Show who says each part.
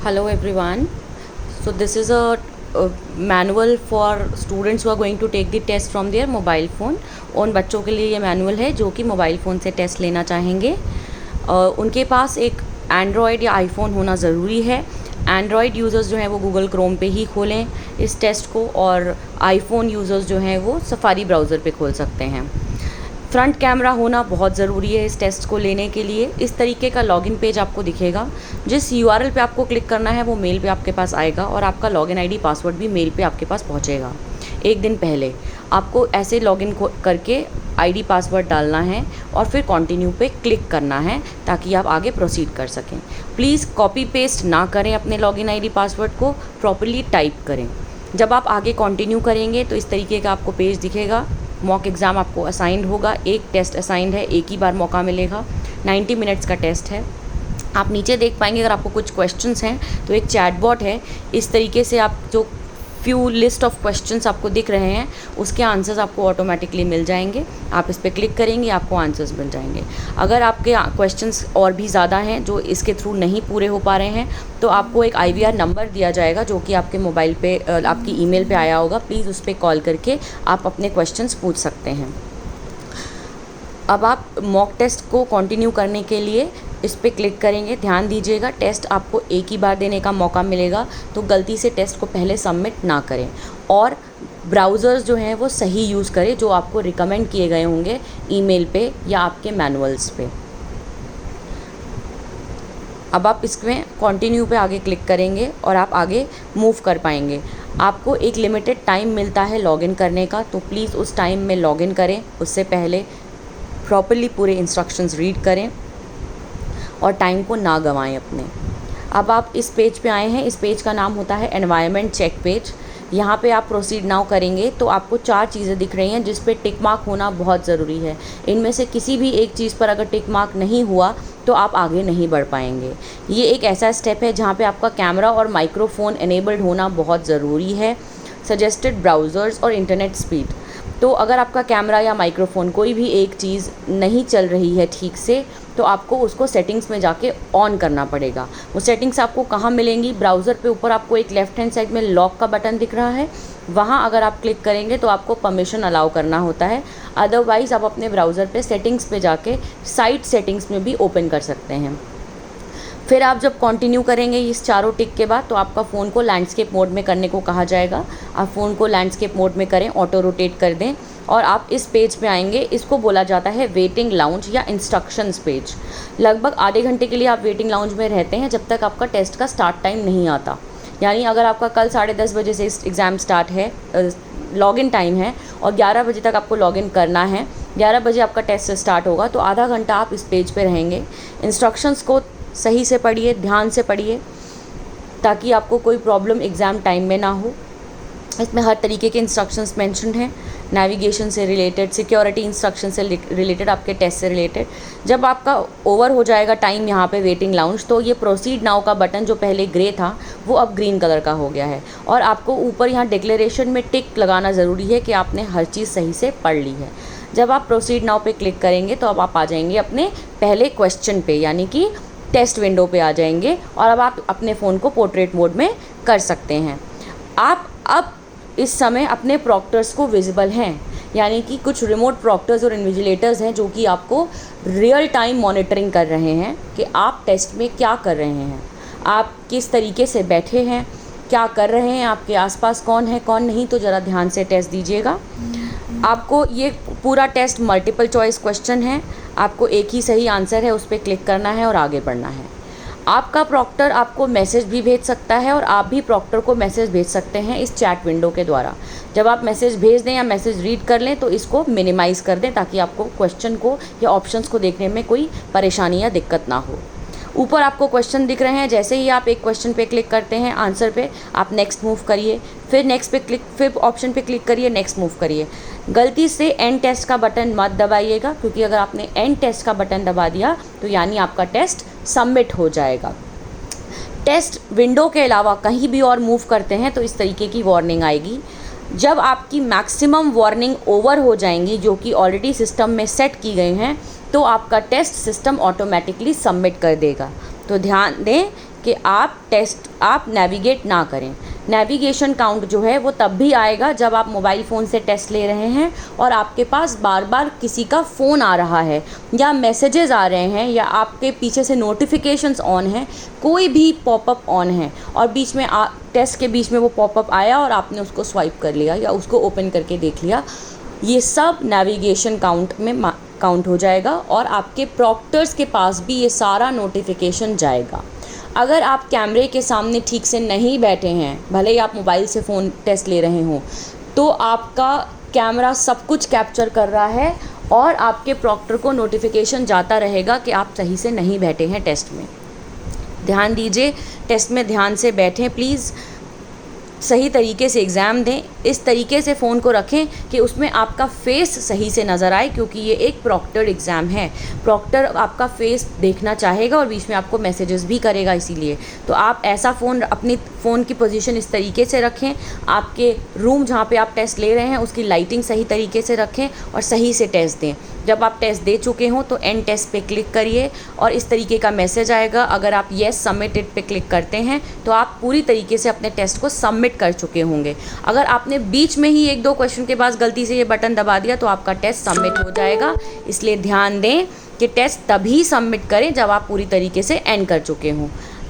Speaker 1: Hello everyone. So this is a manual for students who are going to take the test from their mobile phone. उन बच्चों के लिए ये manual है जो कि मोबाइल फ़ोन से टेस्ट लेना चाहेंगे। उनके पास एक एंड्रॉयड या आईफोन होना ज़रूरी है। एंड्रॉयड यूज़र्स जो हैं वो गूगल क्रोम पे ही खोलें इस टेस्ट को, और आईफोन यूज़र्स जो हैं वो सफारी ब्राउज़र पे खोल सकते हैं। फ्रंट कैमरा होना बहुत ज़रूरी है इस टेस्ट को लेने के लिए। इस तरीके का लॉगिन पेज आपको दिखेगा। जिस यूआरएल पे आपको क्लिक करना है वो मेल पे आपके पास आएगा, और आपका लॉगिन आईडी पासवर्ड भी मेल पे आपके पास पहुंचेगा। एक दिन पहले आपको ऐसे लॉगिन करके आईडी पासवर्ड डालना है और फिर कंटिन्यू पे क्लिक करना है ताकि आप आगे प्रोसीड कर सकें। प्लीज़ कॉपी पेस्ट ना करें, अपने लॉगिन आईडी पासवर्ड को प्रॉपर्ली टाइप करें। जब आप आगे कंटिन्यू करेंगे तो इस तरीके का आपको पेज दिखेगा। मॉक एग्ज़ाम आपको असाइंड होगा, एक टेस्ट असाइंड है, एक ही बार मौका मिलेगा। 90 मिनट्स का टेस्ट है। आप नीचे देख पाएंगे अगर आपको कुछ क्वेश्चंस हैं तो एक चैटबॉट है। इस तरीके से आप जो फ्यू लिस्ट ऑफ क्वेश्चंस आपको दिख रहे हैं उसके आंसर्स आपको ऑटोमेटिकली मिल जाएंगे। आप इस पर क्लिक करेंगे, आपको आंसर्स मिल जाएंगे। अगर आपके क्वेश्चंस और भी ज़्यादा हैं जो इसके थ्रू नहीं पूरे हो पा रहे हैं तो आपको एक IVR नंबर दिया जाएगा जो कि आपके मोबाइल पे आपकी ईमेल पे आया होगा। प्लीज़ उस पर कॉल करके आप अपने क्वेश्चंस पूछ सकते हैं। अब आप मॉक टेस्ट को कंटिन्यू करने के लिए इस पर क्लिक करेंगे। ध्यान दीजिएगा, टेस्ट आपको एक ही बार देने का मौका मिलेगा, तो गलती से टेस्ट को पहले सबमिट ना करें। और ब्राउज़र्स जो हैं वो सही यूज़ करें जो आपको रिकमेंड किए गए होंगे ईमेल पे या आपके मैनुअल्स पे। अब आप इसमें कंटिन्यू पे आगे क्लिक करेंगे और आप आगे मूव कर पाएंगे। आपको एक लिमिटेड टाइम मिलता है लॉगिन करने का, तो प्लीज़ उस टाइम में लॉगिन करें। उससे पहले प्रॉपर्ली पूरे इंस्ट्रक्शंस रीड करें और टाइम को ना गंवाएं अपने। अब आप इस पेज पे आए हैं। इस पेज का नाम होता है एनवायरनमेंट चेक पेज। यहाँ पे आप प्रोसीड नाउ करेंगे तो आपको 4 चीज़ें दिख रही हैं जिस पे टिक मार्क होना बहुत ज़रूरी है। इनमें से किसी भी एक चीज़ पर अगर टिक मार्क नहीं हुआ तो आप आगे नहीं बढ़ पाएंगे। ये एक ऐसा स्टेप है जहाँ पे आपका कैमरा और माइक्रोफोन एनेबल्ड होना बहुत ज़रूरी है। सजेस्टेड ब्राउज़र्स और इंटरनेट स्पीड, तो अगर आपका कैमरा या माइक्रोफोन कोई भी एक चीज़ नहीं चल रही है ठीक से तो आपको उसको सेटिंग्स में जाके ऑन करना पड़ेगा। वो सेटिंग्स आपको कहाँ मिलेंगी? ब्राउज़र पे ऊपर आपको एक लेफ़्ट हैंड साइड में लॉक का बटन दिख रहा है, वहाँ अगर आप क्लिक करेंगे तो आपको परमिशन अलाउ करना होता है। अदरवाइज़ आप अपने ब्राउज़र पे सेटिंग्स पे जाके साइट सेटिंग्स में भी ओपन कर सकते हैं। फिर आप जब कंटिन्यू करेंगे इस चारों टिक के बाद तो आपका फ़ोन को लैंडस्केप मोड में करने को कहा जाएगा। आप फ़ोन को लैंडस्केप मोड में करें, ऑटो रोटेट कर दें और आप इस पेज पे आएंगे। इसको बोला जाता है वेटिंग लाउंज या इंस्ट्रक्शंस पेज। लगभग आधे घंटे के लिए आप वेटिंग लाउंज में रहते हैं जब तक आपका टेस्ट का स्टार्ट टाइम नहीं आता। यानी अगर आपका कल 10:30 बजे से एग्ज़ाम स्टार्ट है, लॉगिन टाइम है और 11 बजे तक आपको लॉगिन करना है, 11 बजे आपका टेस्ट स्टार्ट होगा, तो आधा घंटा आप इस पेज पे रहेंगे। इंस्ट्रक्शंस को सही से पढ़िए, ध्यान से पढ़िए ताकि आपको कोई प्रॉब्लम एग्ज़ाम टाइम में ना हो। इसमें हर तरीके के इंस्ट्रक्शंस मेंशन्ड हैं, नेविगेशन से रिलेटेड, सिक्योरिटी इंस्ट्रक्शन से रिलेटेड, आपके टेस्ट से रिलेटेड। जब आपका ओवर हो जाएगा टाइम यहाँ पे वेटिंग लाउंज, तो ये प्रोसीड नाउ का बटन जो पहले ग्रे था वो अब ग्रीन कलर का हो गया है। और आपको ऊपर यहाँ डिक्लेरेशन में टिक लगाना ज़रूरी है कि आपने हर चीज़ सही से पढ़ ली है। जब आप प्रोसीड नाउ पे क्लिक करेंगे तो अब आप आ जाएंगे अपने पहले क्वेश्चन पे, यानी कि टेस्ट विंडो पे आ जाएंगे और अब आप अपने फ़ोन को पोर्ट्रेट मोड में कर सकते हैं। आप अब इस समय अपने प्रॉक्टर्स को विजिबल हैं, यानी कि कुछ रिमोट प्रॉक्टर्स और इन्विजिलेटर्स हैं जो कि आपको रियल टाइम मॉनिटरिंग कर रहे हैं कि आप टेस्ट में क्या कर रहे हैं, आप किस तरीके से बैठे हैं, क्या कर रहे हैं, आपके आसपास कौन है कौन नहीं। तो ज़रा ध्यान से टेस्ट दीजिएगा। आपको ये पूरा टेस्ट मल्टीपल चॉइस क्वेश्चन है, आपको एक ही सही आंसर है, उस पर क्लिक करना है और आगे बढ़ना है। आपका प्रॉक्टर आपको मैसेज भी भेज सकता है और आप भी प्रॉक्टर को मैसेज भेज सकते हैं इस चैट विंडो के द्वारा। जब आप मैसेज भेज दें या मैसेज रीड कर लें तो इसको मिनिमाइज़ कर दें ताकि आपको क्वेश्चन को या ऑप्शंस को देखने में कोई परेशानी या दिक्कत ना हो। ऊपर आपको क्वेश्चन दिख रहे हैं, जैसे ही आप एक क्वेश्चन पे क्लिक करते हैं आंसर पे, आप नेक्स्ट मूव करिए, फिर नेक्स्ट पे क्लिक, फिर ऑप्शन पे क्लिक करिए, नेक्स्ट मूव करिए। गलती से एंड टेस्ट का बटन मत दबाइएगा, क्योंकि अगर आपने एंड टेस्ट का बटन दबा दिया तो यानी आपका टेस्ट सबमिट हो जाएगा। टेस्ट विंडो के अलावा कहीं भी और मूव करते हैं तो इस तरीके की वार्निंग आएगी। जब आपकी मैक्सिमम वार्निंग ओवर हो जाएंगी, जो कि ऑलरेडी सिस्टम में सेट की गई हैं, तो आपका टेस्ट सिस्टम ऑटोमेटिकली सबमिट कर देगा। तो ध्यान दें कि आप नेविगेट ना करें। नेविगेशन काउंट जो है वो तब भी आएगा जब आप मोबाइल फ़ोन से टेस्ट ले रहे हैं और आपके पास बार बार किसी का फ़ोन आ रहा है या मैसेजेस आ रहे हैं या आपके पीछे से नोटिफिकेशंस ऑन हैं, कोई भी पॉपअप ऑन है और बीच में टेस्ट के बीच में वो पॉपअप आया और आपने उसको स्वाइप कर लिया या उसको ओपन करके देख लिया, ये सब नेविगेशन काउंट में काउंट हो जाएगा और आपके प्रॉक्टर्स के पास भी ये सारा नोटिफिकेशन जाएगा। अगर आप कैमरे के सामने ठीक से नहीं बैठे हैं, भले ही आप मोबाइल से फ़ोन टेस्ट ले रहे हों, तो आपका कैमरा सब कुछ कैप्चर कर रहा है और आपके प्रॉक्टर को नोटिफिकेशन जाता रहेगा कि आप सही से नहीं बैठे हैं टेस्ट में। ध्यान दीजिए, टेस्ट में ध्यान से बैठें प्लीज़, सही तरीके से एग्ज़ाम दें। इस तरीके से फ़ोन को रखें कि उसमें आपका फेस सही से नज़र आए, क्योंकि ये एक प्रॉक्टर एग्ज़ाम है। प्रॉक्टर आपका फेस देखना चाहेगा और बीच में आपको मैसेजेस भी करेगा, इसीलिए तो आप ऐसा फ़ोन, अपनी फ़ोन की पोजीशन इस तरीके से रखें, आपके रूम जहाँ पे आप टेस्ट ले रहे हैं उसकी लाइटिंग सही तरीके से रखें और सही से टेस्ट दें। जब आप टेस्ट दे चुके हों तो एंड टेस्ट पे क्लिक करिए और इस तरीके का मैसेज आएगा। अगर आप येस सबमिटेड पे क्लिक करते हैं तो आप पूरी तरीके से अपने टेस्ट को सबमिट कर चुके होंगे। अगर आपने बीच में ही 1-2 क्वेश्चन के बाद गलती से ये बटन दबा दिया तो आपका टेस्ट सबमिट हो जाएगा। इसलिए ध्यान दें कि टेस्ट तभी सबमिट करें जब आप पूरी तरीके से एंड कर चुके हों।